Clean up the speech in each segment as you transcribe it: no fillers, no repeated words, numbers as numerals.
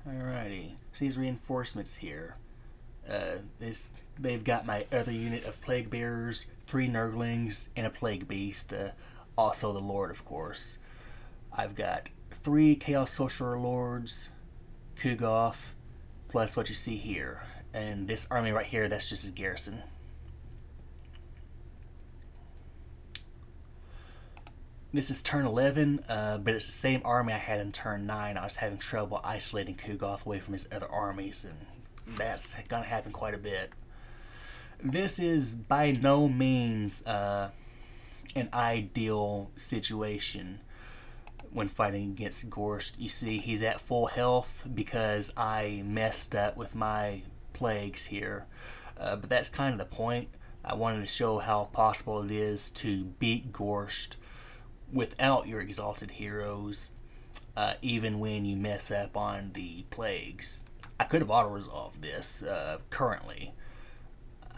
Alrighty, so these reinforcements here. They've got my other unit of plague bearers, 3 Nurglings, and a plague beast. Also the Lord, of course. I've got 3 Chaos Sorcerer Lords, Kugath, plus what you see here. And this army right here, that's just his garrison. This is turn 11, but it's the same army I had in turn 9. I was having trouble isolating Kugath away from his other armies, and that's gonna happen quite a bit. This is by no means an ideal situation when fighting against Ghorst. You see, he's at full health because I messed up with my plagues here. But that's kind of the point. I wanted to show how possible it is to beat Ghorst without your exalted heroes, even when you mess up on the plagues. I could have auto-resolved this currently.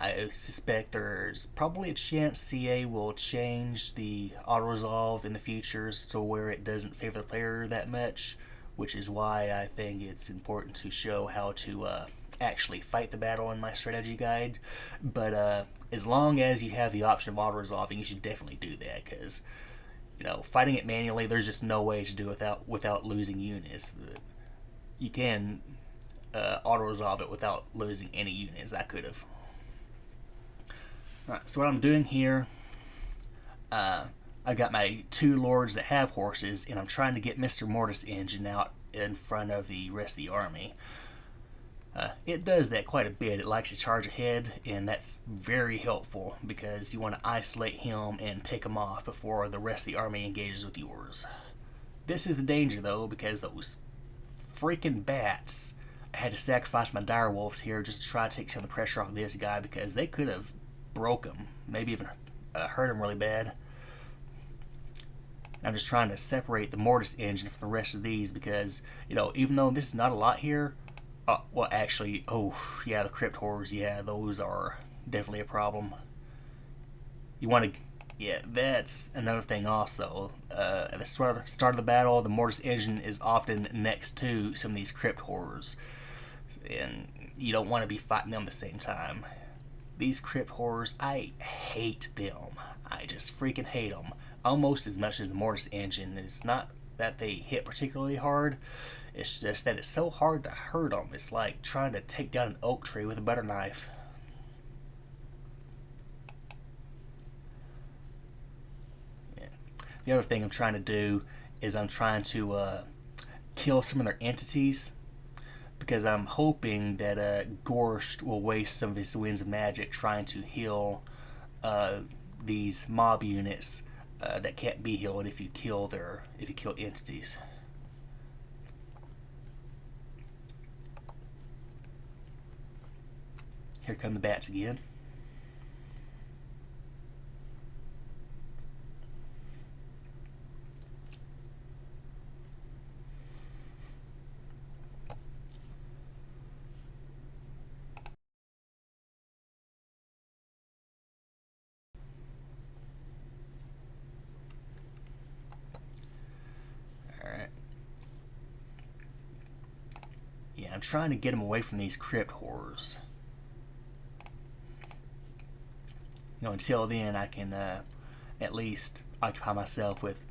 I suspect there's probably a chance CA will change the auto-resolve in the future to where it doesn't favor the player that much, which is why I think it's important to show how to actually fight the battle in my strategy guide. But as long as you have the option of auto-resolving, you should definitely do that, because fighting it manually, there's just no way to do it without losing units. You can auto-resolve it without losing any units. I could have. Alright, so what I'm doing here, I've got my 2 lords that have horses, and I'm trying to get Mr. Mortis Engine out in front of the rest of the army. It does that quite a bit. It likes to charge ahead, and that's very helpful because you want to isolate him and pick him off before the rest of the army engages with yours. This is the danger, though, because those freaking bats. I had to sacrifice my dire wolves here just to try to take some of the pressure off of this guy, because they could have broke him, maybe even hurt him really bad. I'm just trying to separate the Mortis Engine from the rest of these because, even though this is not a lot here, well, actually, oh, yeah, the Crypt Horrors, yeah, those are definitely a problem. You want to, yeah, that's another thing also. At the start of the battle, the Mortis Engine is often next to some of these Crypt Horrors, and you don't want to be fighting them at the same time. These Crypt Horrors, I hate them. I just freaking hate them. Almost as much as the Mortis Engine. It's not that they hit particularly hard, it's just that it's so hard to hurt them. It's like trying to take down an oak tree with a butter knife. Yeah. The other thing I'm trying to do is I'm trying to kill some of their entities, because I'm hoping that Ghorst will waste some of his winds of magic trying to heal these mob units that can't be healed if you kill entities. Here come the bats again. Alright. Yeah, I'm trying to get them away from these Crypt Horrors. Until then, I can at least occupy myself with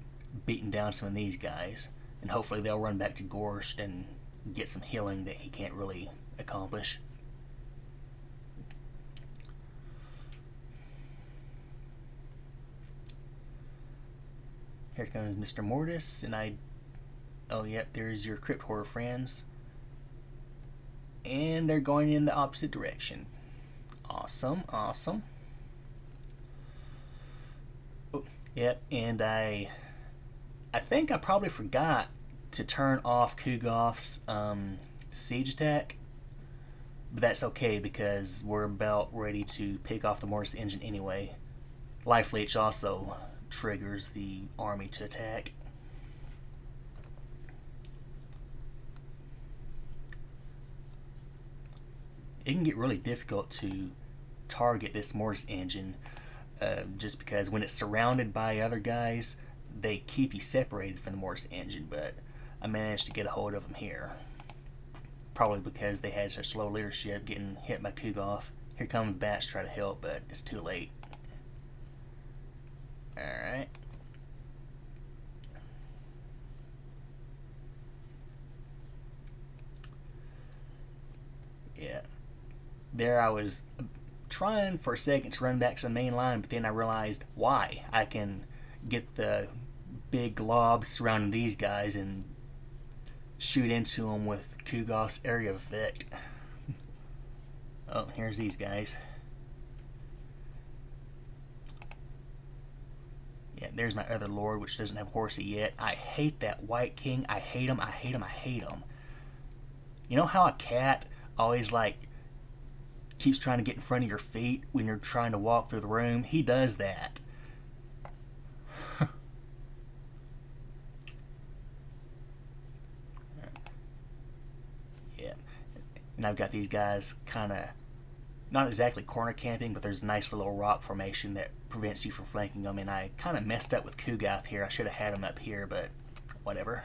beating down some of these guys, and hopefully they'll run back to Ghorst and get some healing that he can't really accomplish. Here comes Mr. Mortis, and oh yep, there's your Crypt Horror friends, and they're going in the opposite direction. Awesome, awesome. Yep, and I think I probably forgot to turn off Kugath's siege attack, but that's okay because we're about ready to pick off the Mortis Engine anyway. Life Leech also triggers the army to attack. It can get really difficult to target this Mortis Engine, just because when it's surrounded by other guys, they keep you separated from the Mortis Engine, but I managed to get a hold of them here. probably because they had such low leadership getting hit by Kugath. Here come the bats to try to help, but it's too late. Alright. Yeah. There I was trying for a second to run back to the main line, but then I realized why. I can get the big globs surrounding these guys and shoot into them with Kugath's area of effect. Oh, here's these guys. Yeah, there's my other lord, which doesn't have horsey yet. I hate that white king. I hate him. I hate him. I hate him. You know how a cat always keeps trying to get in front of your feet when you're trying to walk through the room? He does that. Yeah. And I've got these guys kind of not exactly corner camping, but there's a nice little rock formation that prevents you from flanking them, and I kind of messed up with Kugath here. I should have had him up here, but whatever.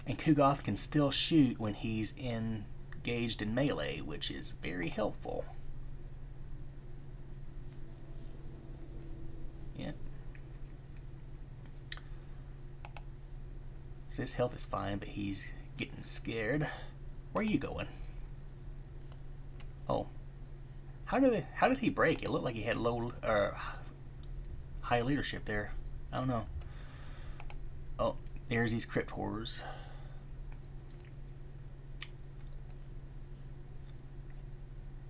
And Kugath can still shoot when he's engaged in melee, which is very helpful. Yep. So his health is fine, but he's getting scared. Where are you going? Oh, how did he break? It looked like he had high leadership there. I don't know. Oh, there's these crypt horrors.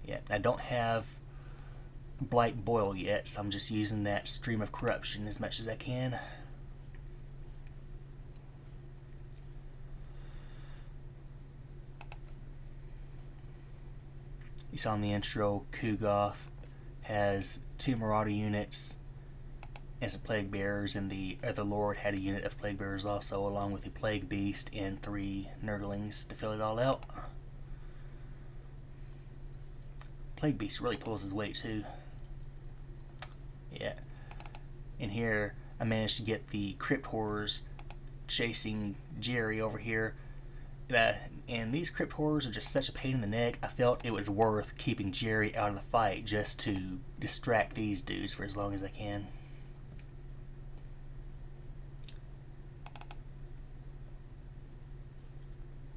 Yeah, I don't have Blight Boil yet, so I'm just using that Stream of Corruption as much as I can. You saw in the intro, Kugath has 2 Marauder units and some Plague Bearers, and the other Lord had a unit of Plague Bearers also, along with the Plague Beast and 3 Nurglings to fill it all out. Plague Beast really pulls his weight too. Yeah. And here I managed to get the Crypt Horrors chasing Jerry over here. And these Crypt Horrors are just such a pain in the neck. I felt it was worth keeping Jerry out of the fight just to distract these dudes for as long as I can.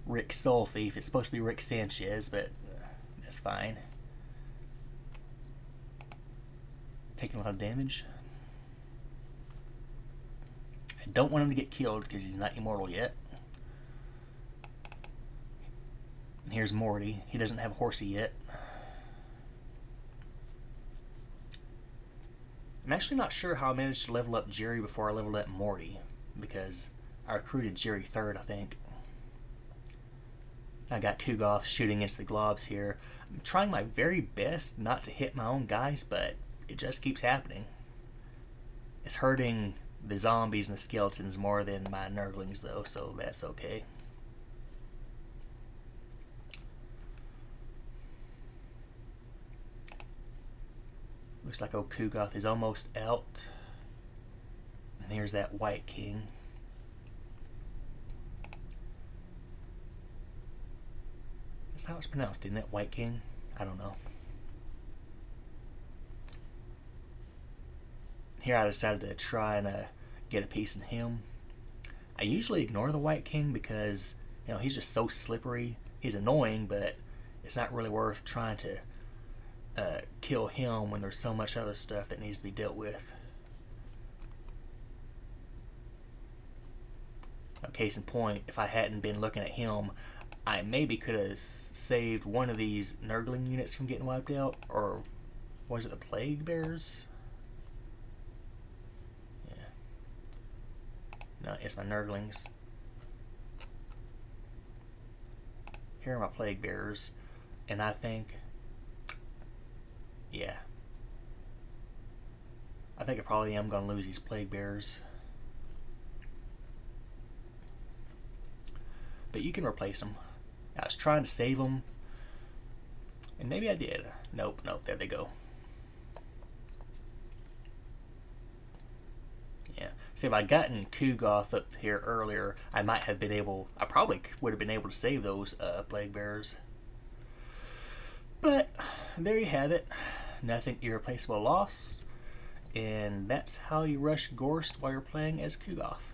Rick Soul Thief. It's supposed to be Rick Sanchez, but that's fine. Taking a lot of damage. I don't want him to get killed because he's not immortal yet. And here's Morty. He doesn't have a horsey yet. I'm actually not sure how I managed to level up Jerry before I leveled up Morty, because I recruited Jerry 3rd, I think. I got Kugath shooting against the globs here. I'm trying my very best not to hit my own guys, but it just keeps happening. It's hurting the zombies and the skeletons more than my Nurglings, though, so that's okay. Looks like old Kugath is almost out. And here's that White King. That's how it's pronounced, isn't it? White King? I don't know. Here I decided to try and get a piece in him. I usually ignore the White King because, you know, he's just so slippery. He's annoying, but it's not really worth trying to kill him when there's so much other stuff that needs to be dealt with. Now, case in point, if I hadn't been looking at him, I maybe could have saved one of these Nurgling units from getting wiped out. Or was it the Plague Bearers? Yeah. No, it's my Nurglings. Here are my Plague Bearers. And I think... yeah. I think I probably am going to lose these Plague Bearers. But you can replace them. I was trying to save them. And maybe I did. Nope, there they go. Yeah. See, if I'd gotten Kugath up here earlier, I probably would have been able to save those Plague Bearers. But there you have it. Nothing irreplaceable lost. And that's how you rush Ghorst while you're playing as Kugath.